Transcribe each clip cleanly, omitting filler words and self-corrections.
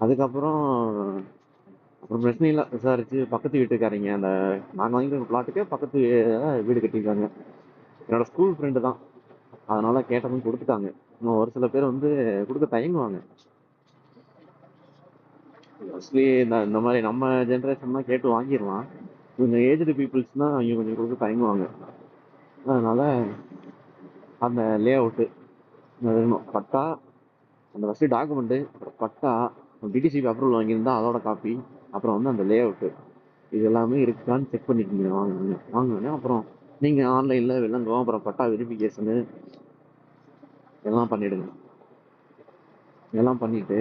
அதுக்கப்புறம் அப்புறம் பிரச்சனை இல்லை, விசாரிச்சு பக்கத்து வீட்டுக்காரங்க அந்த நாங்கள் வாங்கியிருக்க பிளாட்டுக்கே பக்கத்து வீடு கட்டியிருக்காங்க. என்னோட ஸ்கூல் ஃப்ரெண்டு தான், அதனால கேட்டதும் கொடுத்துட்டாங்க. இன்னும் ஒரு சில பேர் வந்து கொடுக்க தயங்குவாங்க. மோஸ்ட்லி இந்த மாதிரி நம்ம ஜென்ரேஷன் தான் கேட்டு வாங்கிடலாம். கொஞ்சம் ஏஜ்டு பீப்புள்ஸ்னா அவங்க கொஞ்சம் கொடுக்க தயங்குவாங்க. அதனால அந்த லே அவுட்டு வேணும், பட்டா, அந்த ஃபஸ்ட்டு டாக்குமெண்ட்டு, அப்புறம் பட்டா, டிடிசிபி அப்ரூவல் வாங்கியிருந்தா அதோட காப்பி, அப்புறம் வந்து அந்த லே அவுட்டு, இது எல்லாமே இருக்கான்னு செக் பண்ணிக்கோங்க. வாங்குங்க. அப்புறம் நீங்கள் ஆன்லைனில் வில்லங்கம், அப்புறம் பட்டா வெரிஃபிகேஷனு எல்லாம் பண்ணிவிடுங்க. எல்லாம் பண்ணிவிட்டு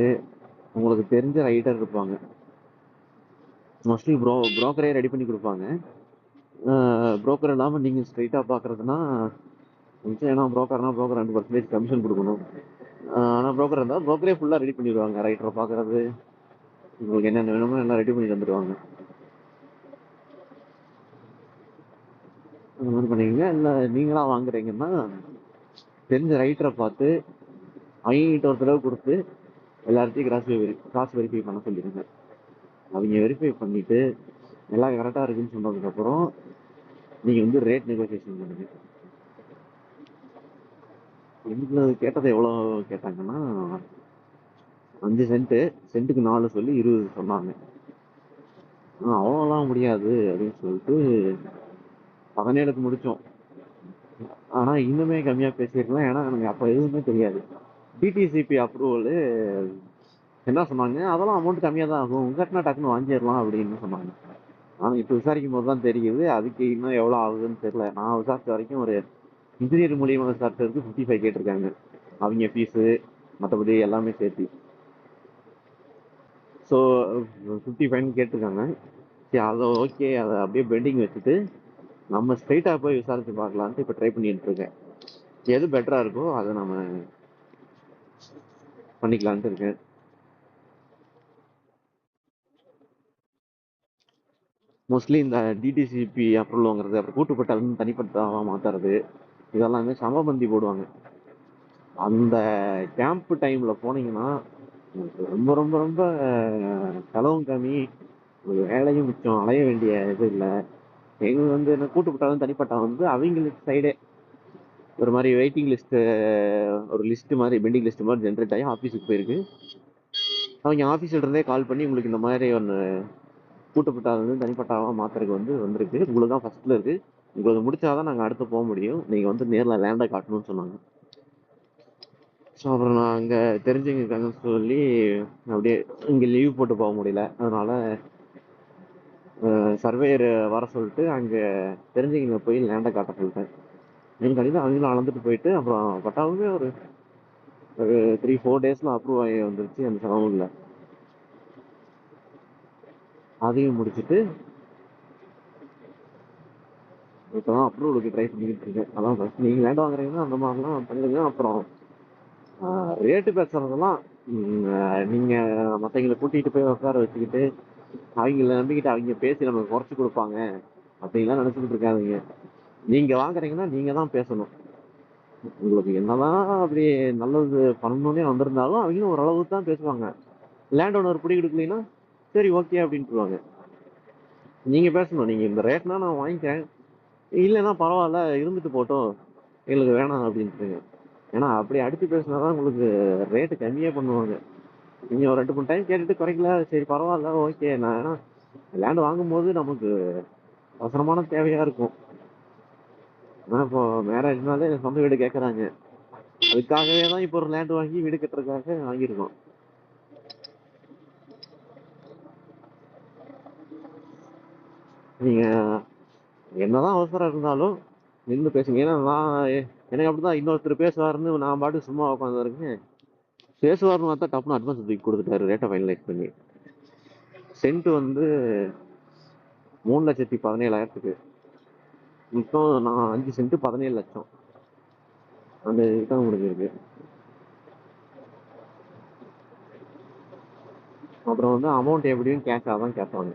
உங்களுக்கு தெரிஞ்ச ரைட்டர் இருப்பாங்க, மோஸ்ட்லி புரோக்கரே ரெடி பண்ணி கொடுப்பாங்க. புரோக்கர் இல்லாமல் நீங்கள் ஸ்ட்ரைட்டாக பார்க்குறதுனா நிச்சயம், ஏன்னா புரோக்கர்னா புரோக்கர் 2% கமிஷன் கொடுக்கணும். ஆனால் புரோக்கர் இருந்தால் புரோக்கரே ஃபுல்லாக ரெடி பண்ணிடுவாங்க. ரைட்டரை பார்க்குறது, உங்களுக்கு என்னென்ன வேணுமோ எல்லாம் ரெடி பண்ணி தந்துடுவாங்க. அந்த மாதிரி பண்ணிக்கோங்க. இல்லை நீங்களா வாங்குறீங்கன்னா தெரிஞ்ச ரைட்டரை பார்த்து அவங்ககிட்ட ஒரு தடவை கொடுத்து எல்லார்த்தையும் கிராஸ் வெரிஃபை பண்ண சொல்லிடுங்க. அவங்க வெரிஃபை பண்ணிட்டு எல்லாம் கரெக்டாக இருக்குன்னு சொன்னதுக்கப்புறம் நீங்கள் வந்து ரேட் நெகோசியேஷன் பண்ணுங்க. எங்களுக்கு கேட்டது எவ்வளோ கேட்டாங்கன்னா 5 சென்ட்டு, சென்ட்டுக்கு 4 சொல்லி 20 சொன்னாங்க. அவ்வளோலாம் முடியாது அப்படின்னு சொல்லிட்டு 17க்கு முடித்தோம். ஆனால் இன்னுமே கம்மியாக பேசியிருக்கலாம், ஏன்னா எனக்கு அப்போ எதுவுமே தெரியாது. டிடிசிபி அப்ரூவலு என்ன சொன்னாங்க, அதெல்லாம் அமௌண்ட் கம்மியாக தான் ஆகும், உங்கள்கிட்ட டக்குன்னு வாங்கிடலாம் அப்படின்னு சொன்னாங்க. ஆனால் இப்போ விசாரிக்கும் போது தான் தெரியுது அதுக்கு இன்னும் எவ்வளோ ஆகுதுன்னு தெரியல. நான் விசாரிச்ச வரைக்கும் ஒரு இன்ஜினியர் மூலியமாக விசாரிச்சதுக்கு 55 கேட்டிருக்காங்க, அவங்க ஃபீஸு மற்றபடி எல்லாமே சேர்த்து. ஸோ 55 கேட்டிருக்காங்க. சரி, அதை ஓகே, அதை அப்படியே பெண்டிங் வச்சுட்டு நம்ம ஸ்ட்ரைட்டாக போய் விசாரிச்சு பார்க்கலான்ட்டு இப்போ ட்ரை பண்ணிட்டு இருக்கேன். எது பெட்டராக இருக்கோ அதை நம்ம பண்ணிக்கலான்ட்டு இருக்கேன். மோஸ்ட்லி இந்த டிடிசிபி அப்ரூவல் வாங்குறது, அப்புறம் கூட்டுப்பட்டாலும் தனிப்பட்டாவாக மாற்றுறது, இதெல்லாமே சமபந்தி போடுவாங்க. அந்த கேம்ப் டைமில் போனீங்கன்னா உங்களுக்கு ரொம்ப ரொம்ப ரொம்ப செலவும் கம்மி, ஒரு வேலையும் மிச்சம், அலைய வேண்டிய இது இல்லை. எங்களுக்கு வந்து என்ன கூட்டுப்பட்டாலும் தனிப்பட்டா வந்து அவங்களுக்கு சைடே ஒரு மாதிரி வெயிட்டிங் லிஸ்ட்டு, ஒரு லிஸ்ட்டு மாதிரி பெண்டிங் லிஸ்ட்டு மாதிரி ஜென்ரேட் ஆகி ஆஃபீஸுக்கு போயிருக்கு. அவங்க ஆஃபீஸில் இருந்தே கால் பண்ணி உங்களுக்கு இந்த மாதிரி ஒன்று கூட்டுப்பட்டா வந்து தனிப்பட்டாவாக மாற்றுறதுக்கு வந்திருக்கு, உங்களுக்கு தான் ஃபஸ்ட்டில் இருக்குது, உங்களுக்கு முடிச்சாதான் நாங்கள் அடுத்து போக முடியும், நீங்கள் வந்து நேரில் லேண்டை காட்டணும்னு சொன்னாங்க. ஸோ அப்புறம் நான் அங்கே தெரிஞ்சவங்க இருக்காங்கன்னு சொல்லி அப்படியே இங்கே லீவ் போட்டு போக முடியல, அதனால் சர்வேயர் வர சொல்லிட்டு அங்கே தெரிஞ்சவங்க போய் லேண்டை காட்ட சொல்லிட்டேன். எங்கள் கடையில் அவங்களும் அளந்துட்டு போயிட்டு அப்புறம் பட்டாவுமே ஒரு 3-4 டேஸில் அப்ரூவ் ஆகி வந்துருச்சு, அந்த செலவும் இல்லை. அதையும் முடிச்சுட்டு இப்போ தான் அப்ரூவலுக்கு ட்ரை பண்ணிக்கிட்டு இருக்கேன். அதான் ஃபஸ்ட் நீங்கள் லேண்ட் வாங்குறீங்கன்னா அந்த மாதிரிலாம் பண்ணிடுங்க. அப்புறம் ரேட்டு பேசுறதெல்லாம் நீங்கள் மற்றவங்களை கூட்டிகிட்டு போய் உட்கார வச்சுக்கிட்டு அவங்கள நம்பிக்கிட்டு அவங்க பேசி நமக்கு குறைச்சி கொடுப்பாங்க அப்படின்லாம் நினச்சிக்கிட்டு இருக்காதீங்க. நீங்கள் வாங்குறீங்கன்னா நீங்கள் தான் பேசணும். உங்களுக்கு என்னதான் அப்படி நல்லது பண்ணணுன்னே வந்திருந்தாலும் அவங்களும் ஓரளவு தான் பேசுவாங்க. லேண்ட் ஓனர் பிடி கொடுக்கலன்னா சரி ஓகே அப்படின்ட்டுருவாங்க. நீங்கள் பேசணும், நீங்கள் இந்த ரேட்னா நான் வாங்கிக்கிறேன், இல்லைன்னா பரவாயில்ல இருந்துட்டு போட்டோம் எங்களுக்கு வேணாம் அப்படின்ட்டுருங்க. ஏன்னா அப்படி அடித்து பேசினா தான் உங்களுக்கு ரேட்டு கம்மியாக பண்ணுவாங்க. நீங்கள் ஒரு 2-3 டைம் கேட்டுட்டு குறைக்கல, சரி பரவாயில்ல ஓகே. நான் ஏன்னா லேண்ட் வாங்கும்போது நமக்கு அவசரமான தேவையாக இருக்கும். ஆனால் இப்போ மேரேஜ்னாலே சொந்த வீடு கேட்குறாங்க, அதுக்காகவே தான் இப்போ ஒரு லேண்ட் வாங்கி வீடு கட்டுறதுக்காக வாங்கியிருக்கோம். நீங்கள் என்னதான் அவசரம் இருந்தாலும் நின்று பேசுங்க. ஏன்னா நான் எனக்கு அப்படிதான், இன்னொருத்தர் பேசுவாருன்னு நான் பாட்டு சும்மா உட்காந்துருக்கேன், பேசுவார்னு பார்த்தா டப்புனு அட்வான்ஸ் தூக்கி கொடுத்துட்டாரு ரேட்டை ஃபைனலைஸ் பண்ணி. சென்ட் வந்து 3,17,000க்கு. இப்போ நான் 5 சென்ட் 17 லட்சம் அந்த இதுதான் முடிஞ்சிருக்கு. அப்புறம் வந்து அமௌண்ட் எப்படியும் கேஷாக தான் கேட்பாங்க.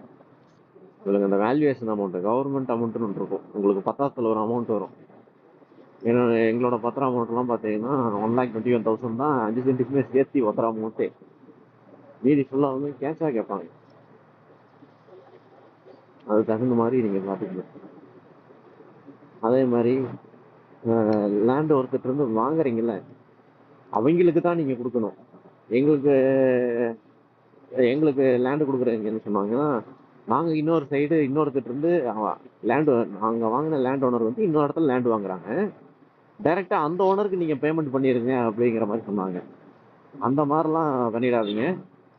உங்களுக்கு அந்த வேல்யூவேஷன் அமௌண்ட் கவர்மெண்ட் அமௌண்ட்னு ஒன்று இருக்கும், உங்களுக்கு பத்தாத்துல ஒரு அமௌண்ட் வரும். ஏன்னா எங்களோட பத்திர அமௌண்ட்லாம் பார்த்தீங்கன்னா 1,21,000 தான், 5 சென்ட்டுக்குமே சேர்த்து பத்திர அமௌண்ட்டே. மீதி ஃபுல்லாக வந்து கேஷாக கேட்பாங்க. அது தகுந்த மாதிரி நீங்கள் பார்த்துக்கணும். அதே மாதிரி லேண்ட் ஒருத்தர் இருந்து வாங்குறீங்கல்ல, அவங்களுக்கு தான் நீங்கள் கொடுக்கணும். எங்களுக்கு எங்களுக்கு லேண்டு கொடுக்குறவங்க என்ன சொன்னாங்கன்னா, நாங்கள் இன்னொரு சைடு இன்னொருத்தர் இருந்து லேண்டு நாங்கள் வாங்கின லேண்ட் ஓனர் வந்து இன்னொரு இடத்துல லேண்டு வாங்குறாங்க, டைரக்டா அந்த ஓனருக்கு நீங்க பேமெண்ட் பண்ணிருங்க அப்படிங்கிற மாதிரி சொன்னாங்க. அந்த மாதிரிலாம் பண்ணிடாதீங்க.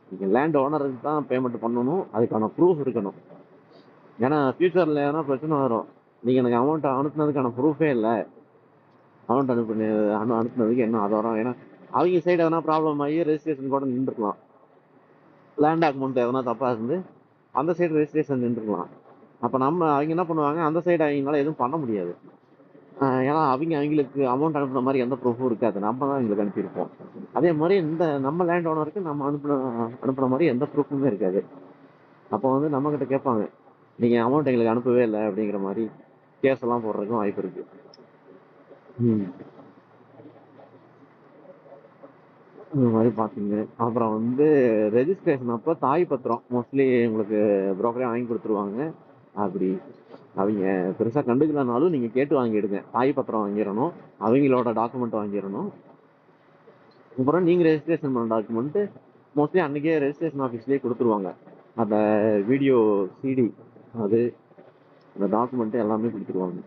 நீங்க லேண்ட் ஓனருக்கு தான் பேமெண்ட் பண்ணணும், அதுக்கான ப்ரூஃப் இருக்கணும். ஏன்னா ஃபியூச்சர்ல எதனா பிரச்சனை வரும். நீங்க எனக்கு அமௌண்ட் அனுப்புனதுக்கான ப்ரூஃபே இல்லை, அமௌண்ட் அனுப்புனதுக்கு என்ன ஆதாரம்? ஏன்னா அவங்க சைடு எதனா ப்ராப்ளம் ஆகி ரெஜிஸ்ட்ரேஷன் கூட நின்றுக்கலாம். லேண்ட் டாக்குமெண்ட் எதனா தப்பா இருந்து அந்த சைடு ரெஜிஸ்ட்ரேஷன் நின்றுக்கலாம். அப்ப அவங்க என்ன பண்ணுவாங்க, அந்த சைடு அவங்களால எதுவும் பண்ண முடியாது. ஏன்னா அவங்களுக்கு அமௌண்ட் அனுப்புன மாதிரி எந்த ப்ரூஃபும் இருக்காது, நம்ம தான் எங்களுக்கு அனுப்பியிருப்போம். அதே மாதிரி இந்த நம்ம லேண்ட் ஓனருக்கு நம்ம அனுப்புன மாதிரி எந்த ப்ரூஃபுமே இருக்காது. அப்போ வந்து நம்ம கிட்ட கேட்பாங்க, நீங்க அமௌண்ட் எங்களுக்கு அனுப்பவே இல்லை அப்படிங்கிற மாதிரி கேஸ் எல்லாம் போடுறதுக்கும் வாய்ப்பு இருக்கு. இந்த மாதிரி பார்த்தீங்க. அப்புறம் வந்து ரெஜிஸ்ட்ரேஷன் அப்போ தாய் பத்திரம் மோஸ்ட்லி உங்களுக்கு புரோக்கரே வாங்கி கொடுத்துருவாங்க. அப்படி அவங்க பெருசாக கண்டுக்கலனாலும் நீங்கள் கேட்டு வாங்கிடுங்க. தாய் பத்திரம் வாங்கிடணும், அவங்களோட டாக்குமெண்ட் வாங்கிடணும். அப்புறம் நீங்கள் ரெஜிஸ்ட்ரேஷன் பண்ண டாக்குமெண்ட்டு மோஸ்ட்லி அன்றைக்கே ரெஜிஸ்ட்ரேஷன் ஆஃபீஸ்லேயே கொடுத்துருவாங்க. அந்த வீடியோ சிடி, அது அந்த டாக்குமெண்ட்டு எல்லாமே கொடுத்துருவாங்க.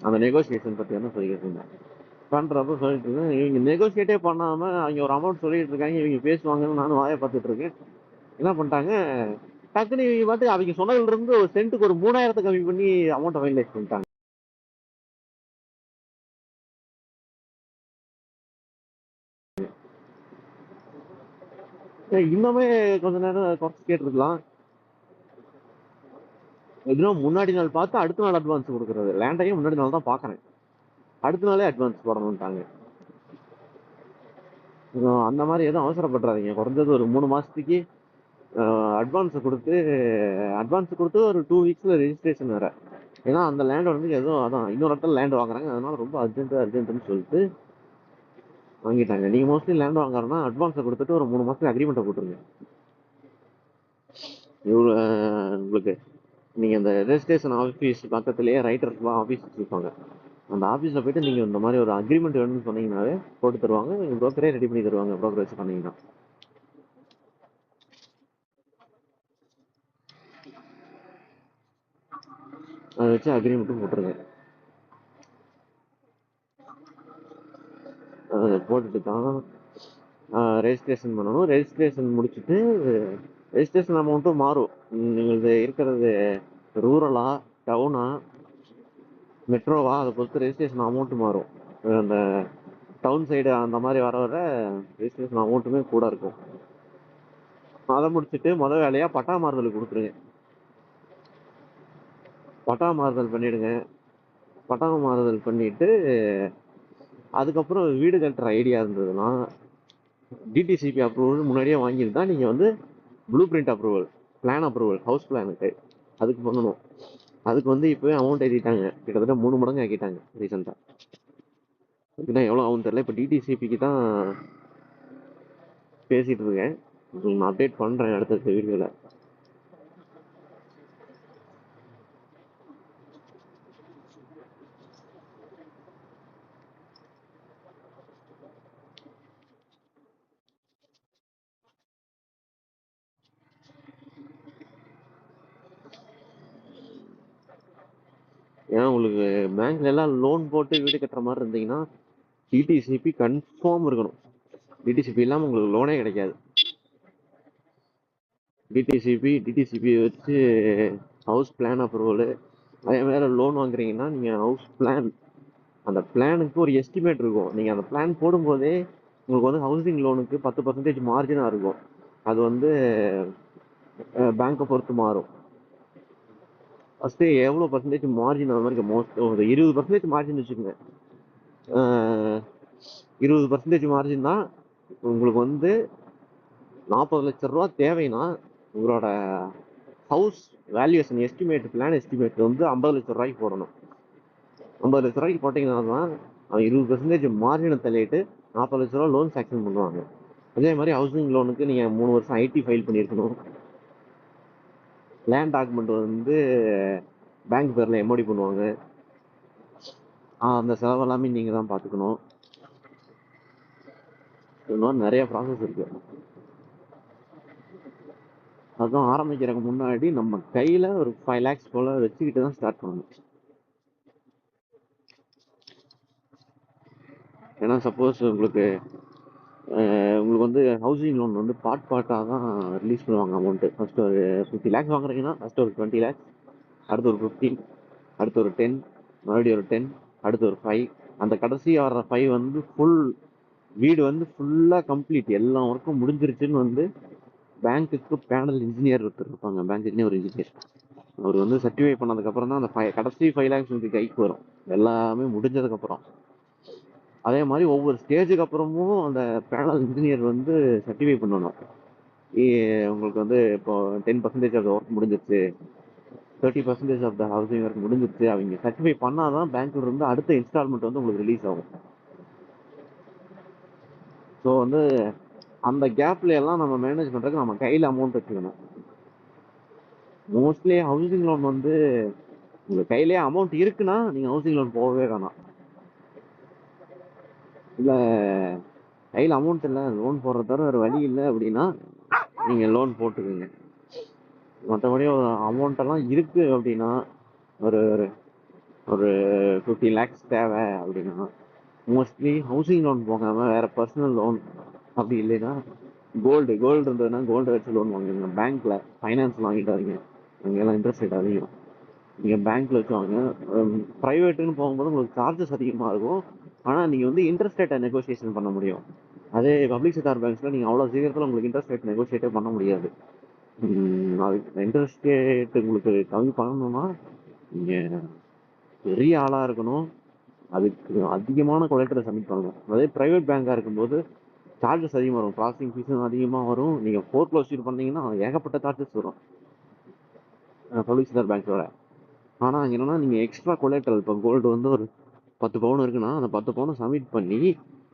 அந்த நெகோசியேஷன் பற்றி என்ன சொல்லிக்கிட்டு பண்ணுறப்ப சொல்லிட்டு இருக்கேன். இவங்க நெகோசியேட்டே பண்ணாமல் அவங்க ஒரு அமௌண்ட் சொல்லிட்டு இருக்காங்க, இவங்க பேசுவாங்கன்னு நானும் வாயை பார்த்துட்டு இருக்கேன். என்ன பண்ணிட்டாங்க, டக்குன்னு இவங்க பார்த்து அவங்க சொன்னதுல இருந்து ஒரு சென்ட்டுக்கு ஒரு 3000 கம்மி பண்ணி அமௌண்ட்டை ஃபைனலைஸ் பண்ணிட்டாங்க. இன்னுமே கொஞ்ச நேரம் குறைச்சி கேட்டிருக்கலாம். எப்படின்னா முன்னாடி நாள் பார்த்து அடுத்த நாள் அட்வான்ஸ் கொடுக்குறது. லேண்டையும் முன்னாடி நாள் தான் பார்க்குறேன், அடுத்த நாளே அட்வான்ஸ் போடணும்ட்டாங்க. அந்த மாதிரி எதுவும் அவசரப்படுறாதீங்க. குறைஞ்சது ஒரு 3 மாதத்துக்கு அட்வான்ஸ் கொடுத்து ஒரு 2 வீக்ஸில் ரெஜிஸ்ட்ரேஷன் வேறு. ஏன்னா அந்த லேண்ட் வந்து எதுவும் அதான் இன்னொரு இடத்துல லேண்ட் வாங்குறாங்க, அதனால ரொம்ப அர்ஜென்ட்டுன்னு சொல்லிட்டு வாங்கிட்டாங்க. நீங்கள் மோஸ்ட்லி லேண்ட் வாங்குறோன்னா அட்வான்ஸை கொடுத்துட்டு ஒரு 3 மாதத்துக்கு அக்ரிமெண்ட்டை போட்டுருங்க. இவ்வளோ உங்களுக்கு நீங்கள் அந்த ரெஜிஸ்ட்ரேஷன் ஆஃபீஸ் பக்கத்துலேயே ரைட்டர்ஸ் ஆஃபீஸ் வச்சுருப்பாங்க. அந்த ஆஃபீஸில் போய்ட்டு நீங்கள் இந்த மாதிரி ஒரு அக்ரிமெண்ட் வேணும்னு சொன்னீங்கன்னாவே போட்டு தருவாங்க. ப்ரோக்கரே ரெடி பண்ணி தருவாங்க, ப்ரோக்கர் வச்சு பண்ணீங்கன்னா. அதை வச்சு அக்ரிமெண்ட்டும் போட்டுருங்க. அதை போட்டுட்டு தான் ரெஜிஸ்ட்ரேஷன் பண்ணணும். ரெஜிஸ்ட்ரேஷன் முடிச்சுட்டு ரெஜிஸ்ட்ரேஷன் அமௌண்ட்டும் மாறும். நீங்கள் இருக்கிறது ரூரலா டவுனா மெட்ரோவா அதை பொறுத்து ரெஜிஸ்ட்ரேஷன் அமௌண்ட்டு மாறும். அந்த டவுன் சைடு அந்த மாதிரி வர ரெஜிஸ்ட்ரேஷன் அமௌண்ட்டுமே கூட இருக்கும். அதை முடிச்சுட்டு முதல் வேலையாக பட்டா மாறுதல் கொடுத்துருங்க. பட்டா மாறுதல் பண்ணிவிடுங்க. பட்டா மாறுதல் பண்ணிவிட்டு அதுக்கப்புறம் வீடு கட்டுற ஐடியா இருந்ததுன்னா டிடிசிபி அப்ரூவல் முன்னாடியே வாங்கியிருந்தா நீங்கள் வந்து blue print approval, plan approval, house பிளானுக்கு அதுக்கு பண்ணணும். அதுக்கு வந்து இப்போவே அமௌண்ட் ஏற்றிட்டாங்க, கிட்டத்தட்ட 3 மடங்கு ஆக்கிட்டாங்க ரீசெண்டாக. அதுக்குன்னா எவ்வளோ ஆகும் தெரியல. இப்போ டிடிசிபிக்கு தான் பேசிகிட்டு இருக்கேன், நான் அப்டேட் பண்ணுறேன் அடுத்த வீடியோவில். ஏன்னா உங்களுக்கு பேங்க்ல எல்லாம் லோன் போட்டு வீடு கட்டுற மாதிரி இருந்தீங்கன்னா டிடிசிபி கன்ஃபார்ம் இருக்கணும். டிடிசிபி இல்லாமல் உங்களுக்கு லோனே கிடைக்காது. டிடிசிபி வச்சு ஹவுஸ் பிளான் அப்ரூவலு, அதே மாதிரி லோன் வாங்குறீங்கன்னா நீங்கள் ஹவுஸ் பிளான், அந்த பிளானுக்கு ஒரு எஸ்டிமேட் இருக்கும். நீங்கள் அந்த பிளான் போடும்போதே உங்களுக்கு வந்து ஹவுசிங் லோனுக்கு 10% மார்ஜினாக இருக்கும். அது வந்து பேங்க்கை பொறுத்து மாறும். ஃபஸ்ட்டு எவ்வளோ பர்சன்டேஜ் மார்ஜின் அந்த மாதிரி மோஸ்ட் ஒரு 20% மார்ஜின் வச்சுக்கோங்க. 20% மார்ஜின் தான் உங்களுக்கு வந்து 40 லட்ச ரூபா தேவைன்னா உங்களோட house valuation estimate, plan estimate வந்து 50 லட்ச ரூபாய்க்கு போடணும். 50 லட்ச ரூபாய்க்கு போட்டிங்கன்னா தான் அவன் 20% மார்ஜினை தள்ளிட்டு 40 லட்ச ரூபா லோன் சாங்ஷன் பண்ணுவாங்க. அதே மாதிரி ஹவுசிங் லோனுக்கு நீங்கள் 3 வருஷம் ஐடி ஃபைல் பண்ணியிருக்கணும். லேண்ட் டாக்குமெண்ட் வந்து பேங்க் பேரில் எம்ஓடி பண்ணுவாங்க. அந்த செலவு எல்லாமே நீங்கள் தான் பார்த்துக்கணும். இது மாதிரி நிறைய ப்ராசஸ் இருக்கு. அதுவும் ஆரம்பிக்கிறதுக்கு முன்னாடி நம்ம கையில் ஒரு 5 lakhs போல் வச்சுக்கிட்டு தான் ஸ்டார்ட் பண்ணணும். ஏன்னா சப்போஸ் உங்களுக்கு வந்து ஹவுசிங் லோன் வந்து பார்ட்டாக தான் ரிலீஸ் பண்ணுவாங்க அமௌண்ட்டு. ஃபஸ்ட்டு ஒரு 50 lakhs வாங்குறீங்கன்னா ஃபஸ்ட்டு ஒரு 20 lakhs, அடுத்து ஒரு 15, அடுத்து ஒரு 10, மறுபடியும் ஒரு 10, அடுத்து ஒரு 5. அந்த கடைசியாக வர்ற 5 வந்து வீடு வந்து ஃபுல்லாக கம்ப்ளீட் எல்லா ஒர்க்கும் முடிஞ்சிருச்சுன்னு வந்து பேங்க்குக்கு பேனல் இன்ஜினியர் ஒருத்தர் இருப்பாங்க, பேங்க் ஒரு இன்ஜினியர். அவர் வந்து சர்டிஃபை பண்ணதுக்கப்புறம் தான் அந்த கடைசி 5 lakhs உங்களுக்கு கைக்கு வரும், எல்லாமே முடிஞ்சதுக்கப்புறம். அதே மாதிரி ஒவ்வொரு ஸ்டேஜுக்கு அப்புறமும் அந்த பேனல் இன்ஜினியர் வந்து சர்டிஃபை பண்ணணும். உங்களுக்கு வந்து இப்போ 10% ஆஃப் த ஒர்க் முடிஞ்சிருச்சு, 30% ஆஃப் த ஹவுசிங் ஒர்க் முடிஞ்சிருச்சு, அவங்க சர்டிஃபை பண்ணாதான் பேங்க்ல இருந்து அடுத்த இன்ஸ்டால்மெண்ட் வந்து உங்களுக்கு ரிலீஸ் ஆகும். ஸோ வந்து அந்த கேப்ல எல்லாம் நம்ம மேனேஜ் பண்றதுக்கு நம்ம கையில் அமௌண்ட் வச்சுக்கணும். மோஸ்ட்லி ஹவுசிங் லோன் வந்து உங்க கையிலேயே அமௌண்ட் இருக்குன்னா நீங்க ஹவுசிங் லோன் போகவே வேணாம். இல்லை கையில் அமௌண்ட் இல்லை, லோன் போடுற தவிர வேறு வழி இல்லை அப்படின்னா நீங்கள் லோன் போட்டுக்குங்க. மற்றபடி ஒரு அமௌண்ட்டெல்லாம் இருக்குது அப்படின்னா ஒரு ஒரு 50 lakhs தேவை அப்படின்னா மோஸ்ட்லி ஹவுசிங் லோன் போகாமல் வேறு பர்சனல் லோன், அப்படி இல்லைன்னா கோல்டு இருந்ததுன்னா கோல்டு வச்சு லோன் வாங்குங்க. பேங்க்கில் ஃபைனான்ஸ் வாங்கிட்டு வரீங்க, அங்கெல்லாம் இன்ட்ரெஸ்ட் ரேட் அதிகம். நீங்கள் பேங்க்கில் வச்சு வாங்க. ப்ரைவேட்டுன்னு போகும்போது உங்களுக்கு சார்ஜஸ் அதிகமாக இருக்கும், ஆனால் நீங்கள் வந்து இன்ட்ரெஸ்ட் ரேட்டை நெகோசியேஷன் பண்ண முடியும். அதே பப்ளிக் செக்டார் பேங்க்ஸில் நீங்கள் அவ்வளோ சீக்கிரத்தில் உங்களுக்கு இன்ட்ரெஸ்ட் ரேட் நெகோசியேட்டே பண்ண முடியாது. அதுக்கு இன்ட்ரெஸ்ட் ரேட் உங்களுக்கு கம்மி பண்ணணும்னா நீங்கள் பெரிய ஆளாக இருக்கணும், அதுக்கு அதிகமான கொலெக்டரை சப்மிட் பண்ணணும். அதே ப்ரைவேட் பேங்காக இருக்கும்போது சார்ஜஸ் அதிகமாக வரும், ப்ராசஸிங் ஃபீஸும் அதிகமாக வரும். நீங்கள் ஃபோர்க்ளோஸ் பண்ணீங்கன்னா ஏகப்பட்ட சார்ஜஸ் வரும் பப்ளிக் செக்டார் பேங்க்கோட. ஆனால் அங்கே என்னன்னா நீங்கள் எக்ஸ்ட்ரா கொலெக்டரல், இப்போ கோல்டு வந்து ஒரு 10 பவுன் இருக்குன்னா அந்த 10 பவுனை சப்மிட் பண்ணி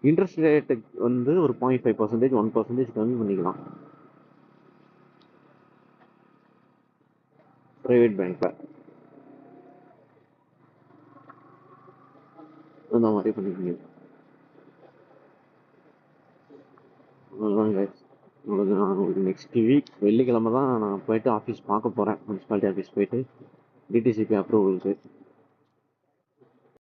இன்ட்ரெஸ்ட் ரேட்டுக்கு வந்து ஒரு 0.5%, 1% கம்மி பண்ணிக்கலாம் ப்ரைவேட் பேங்க்ல. அந்த மாதிரி பண்ணிக்கோங்க. அவ்வளோதான் guys. அவ்வளோதான். நான் உங்களுக்கு நெக்ஸ்ட் வீக் வெள்ளிக்கிழமை தான் நான் போயிட்டு ஆஃபீஸ் பார்க்க போகிறேன், முனிசிபாலிட்டி ஆஃபீஸ் போயிட்டு டிடிசிபி அப்ரூவலுக்கு.